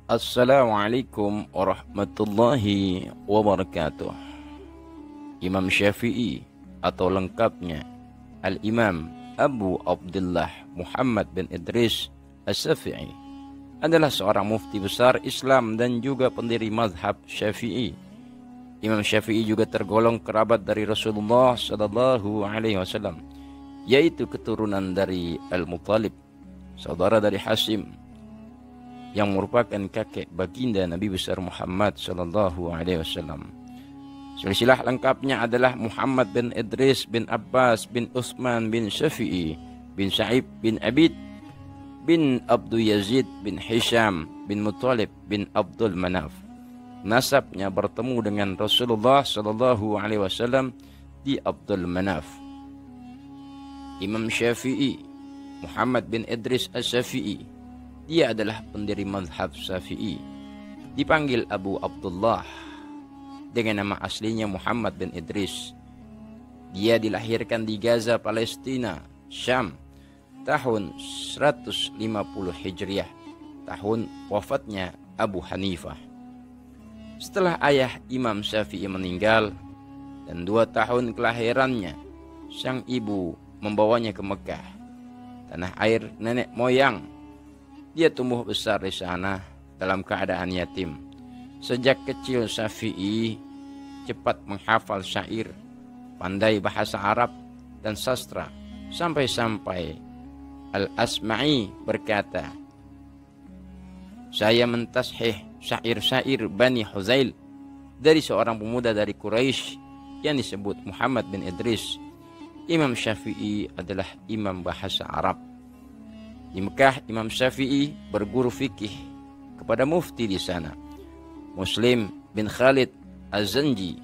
Assalamualaikum warahmatullahi wabarakatuh. Imam Syafi'i atau lengkapnya Al-Imam Abu Abdullah Muhammad bin Idris As-Syafi'i adalah seorang mufti besar Islam dan juga pendiri mazhab Syafi'i. Imam Syafi'i juga tergolong kerabat dari Rasulullah sallallahu alaihi wasallam, yaitu keturunan dari Al-Muttalib, saudara dari Hasim, yang merupakan kakek baginda Nabi besar Muhammad sallallahu alaihi wasallam. Silsilah lengkapnya adalah Muhammad bin Idris bin Abbas bin Utsman bin Syafi'i bin Sa'ib bin Abid bin Abdul Yazid bin Hisham bin Muttalib bin Abdul Manaf. Nasabnya bertemu dengan Rasulullah sallallahu alaihi wasallam di Abdul Manaf. Imam Syafi'i Muhammad bin Idris As-Syafi'i, dia adalah pendiri mazhab Syafi'i. Dipanggil Abu Abdullah dengan nama aslinya Muhammad bin Idris. Dia dilahirkan di Gaza, Palestina, Syam, tahun 150 Hijriah, tahun wafatnya Abu Hanifah. Setelah ayah Imam Syafi'i meninggal dan 2 tahun kelahirannya, sang ibu membawanya ke Mekah, tanah air nenek moyang. Dia tumbuh besar di sana dalam keadaan yatim. Sejak kecil Syafi'i cepat menghafal syair, pandai bahasa Arab dan sastra, sampai-sampai Al-Asma'i berkata, "Saya mentashih syair-syair Bani Huzail dari seorang pemuda dari Quraisy yang disebut Muhammad bin Idris." Imam Syafi'i adalah imam bahasa Arab. Di Mekah, Imam Syafi'i berguru fikih kepada mufti di sana, Muslim bin Khalid Az-Zanji,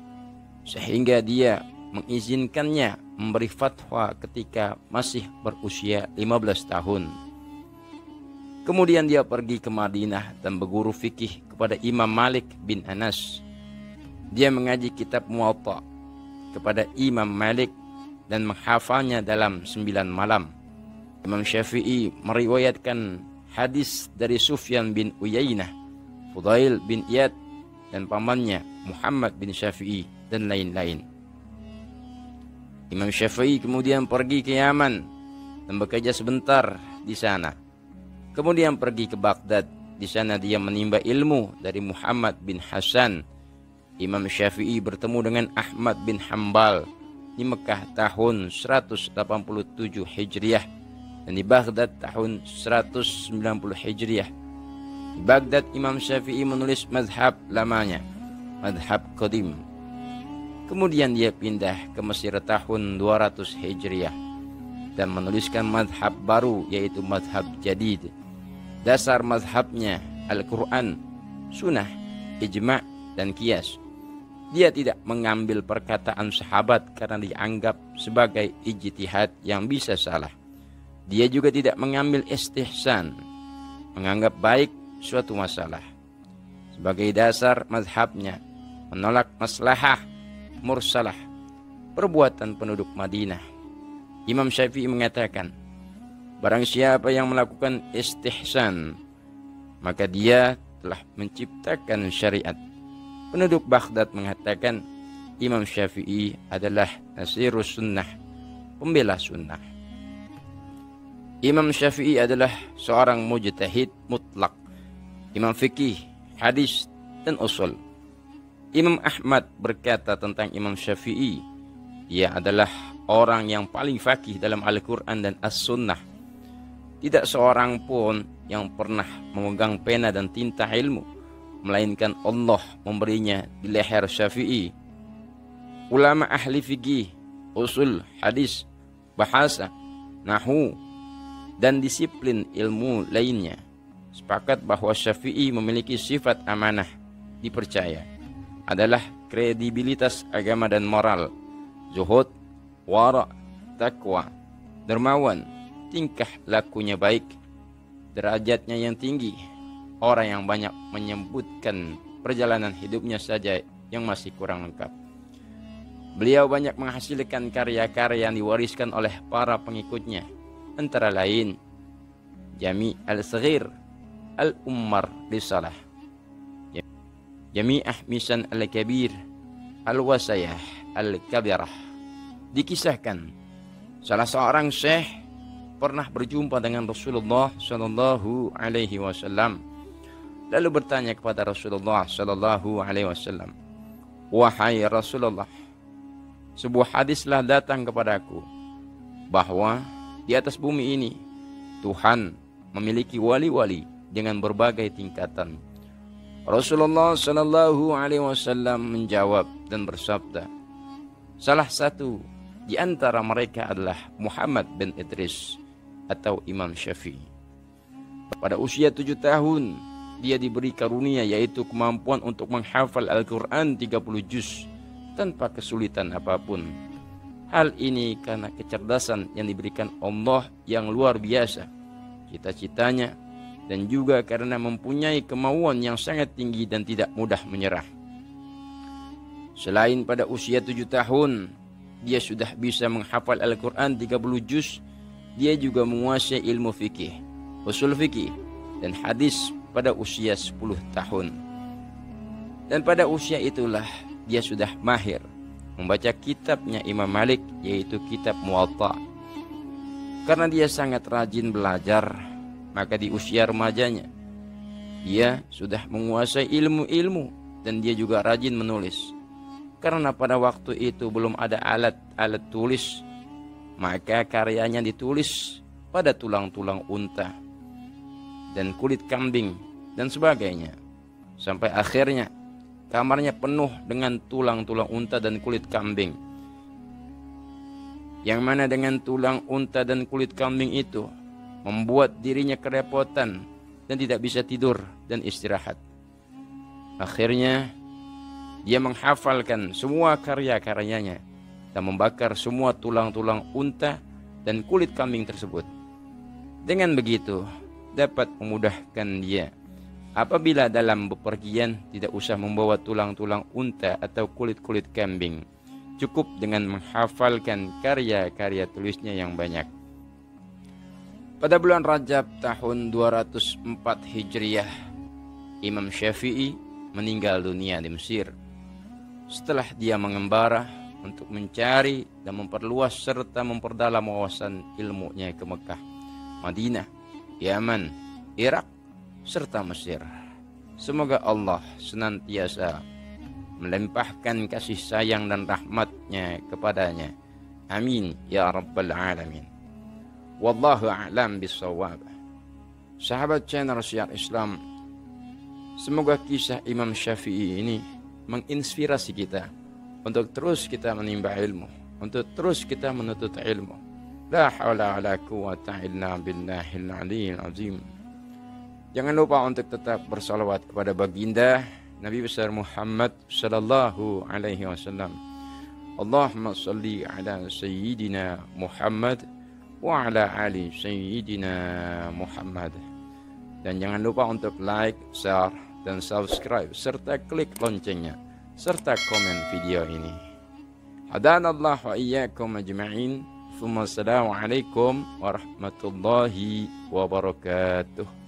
sehingga dia mengizinkannya memberi fatwa ketika masih berusia 15 tahun. Kemudian dia pergi ke Madinah dan berguru fikih kepada Imam Malik bin Anas. Dia mengaji kitab Muwatta kepada Imam Malik dan menghafalnya dalam 9 malam. Imam Syafi'i meriwayatkan hadis dari Sufyan bin Uyainah, Fudail bin Iyad, dan pamannya Muhammad bin Syafi'i, dan lain-lain. Imam Syafi'i kemudian pergi ke Yaman dan bekerja sebentar di sana. Kemudian pergi ke Baghdad. Di sana dia menimba ilmu dari Muhammad bin Hasan. Imam Syafi'i bertemu dengan Ahmad bin Hambal di Mekah tahun 187 Hijriah. Dan di Baghdad tahun 190 Hijriah. Di Baghdad Imam Syafi'i menulis mazhab lamanya, mazhab Qadim. Kemudian dia pindah ke Mesir tahun 200 Hijriah dan menuliskan mazhab baru, yaitu mazhab Jadid. Dasar mazhabnya Al-Quran, Sunnah, Ijma' dan Qiyas. Dia tidak mengambil perkataan sahabat karena dianggap sebagai ijtihad yang bisa salah. Dia juga tidak mengambil istihsan, menganggap baik suatu masalah. Sebagai dasar mazhabnya, menolak maslahah mursalah, perbuatan penduduk Madinah. Imam Syafi'i mengatakan, barang siapa yang melakukan istihsan, maka dia telah menciptakan syariat. Penduduk Baghdad mengatakan, Imam Syafi'i adalah nasirus sunnah, pembela sunnah. Imam Syafi'i adalah seorang mujtahid mutlak, imam fikih, hadis, dan usul. Imam Ahmad berkata tentang Imam Syafi'i, dia adalah orang yang paling fakih dalam Al-Quran dan As-Sunnah. Tidak seorang pun yang pernah memegang pena dan tinta ilmu, melainkan Allah memberinya di leher Syafi'i. Ulama ahli fikih, usul, hadis, bahasa, nahwu, dan disiplin ilmu lainnya sepakat bahwa Syafi'i memiliki sifat amanah, dipercaya, adalah kredibilitas agama dan moral, zuhud, wara', takwa, dermawan, tingkah lakunya baik, derajatnya yang tinggi, orang yang banyak menyebutkan perjalanan hidupnya saja yang masih kurang lengkap. Beliau banyak menghasilkan karya-karya yang diwariskan oleh para pengikutnya, antara lain Jami' al-Saghir, Al-Ummar Risalah, Jami'ah Misan Al-Kabir Al-Wasayah Al-Kabirah. Dikisahkan salah seorang syekh pernah berjumpa dengan Rasulullah Shallallahu Alaihi Wasallam, lalu bertanya kepada Rasulullah Shallallahu Alaihi Wasallam, "Wahai Rasulullah, sebuah hadislah datang kepadaku bahwa di atas bumi ini Tuhan memiliki wali-wali dengan berbagai tingkatan." Rasulullah Shallallahu Alaihi Wasallam menjawab dan bersabda, salah satu di antara mereka adalah Muhammad bin Idris atau Imam Syafi'i. Pada usia 7 tahun dia diberi karunia, yaitu kemampuan untuk menghafal Al-Quran 30 juz tanpa kesulitan apapun. Hal ini karena kecerdasan yang diberikan Allah yang luar biasa, cita-citanya, dan juga karena mempunyai kemauan yang sangat tinggi dan tidak mudah menyerah. Selain pada usia 7 tahun dia sudah bisa menghafal Al-Quran 30 juz, dia juga menguasai ilmu fikih, usul fikih, dan hadis pada usia 10 tahun. Dan pada usia itulah dia sudah mahir membaca kitabnya Imam Malik, yaitu kitab Muwatta. Karena dia sangat rajin belajar, maka di usia remajanya dia sudah menguasai ilmu-ilmu dan dia juga rajin menulis. Karena pada waktu itu belum ada alat tulis, maka karyanya ditulis pada tulang-tulang unta dan kulit kambing dan sebagainya. Sampai akhirnya kamarnya penuh dengan tulang-tulang unta dan kulit kambing. Yang mana dengan tulang unta dan kulit kambing itu membuat dirinya kerepotan dan tidak bisa tidur dan istirahat. Akhirnya dia menghafalkan semua karya-karyanya dan membakar semua tulang-tulang unta dan kulit kambing tersebut. Dengan begitu dapat memudahkan dia apabila dalam bepergian tidak usah membawa tulang-tulang unta atau kulit-kulit kambing. Cukup dengan menghafalkan karya-karya tulisnya yang banyak. Pada bulan Rajab tahun 204 Hijriah, Imam Syafi'i meninggal dunia di Mesir. Setelah dia mengembara untuk mencari dan memperluas serta memperdalam wawasan ilmunya ke Mekah, Madinah, Yaman, Irak, serta Mesir. Semoga Allah senantiasa melimpahkan kasih sayang dan rahmatnya kepadanya. Amin ya rabbal alamin. Wallahu a'lam bissawab. Sahabat channel Syiar Islam, semoga kisah Imam Syafi'i ini menginspirasi kita untuk terus kita menimba ilmu, untuk terus kita menuntut ilmu. La haula wala quwwata illa billahil aliyyil azim. Jangan lupa untuk tetap bersalawat kepada baginda Nabi besar Muhammad sallallahu alaihi wasallam. Allahumma salli ala sayyidina Muhammad wa ala ali sayyidina Muhammad. Dan jangan lupa untuk like, share, dan subscribe serta klik loncengnya serta komen video ini. Hadanallah wa iyyakum ajma'in. Assalamualaikum warahmatullahi wabarakatuh.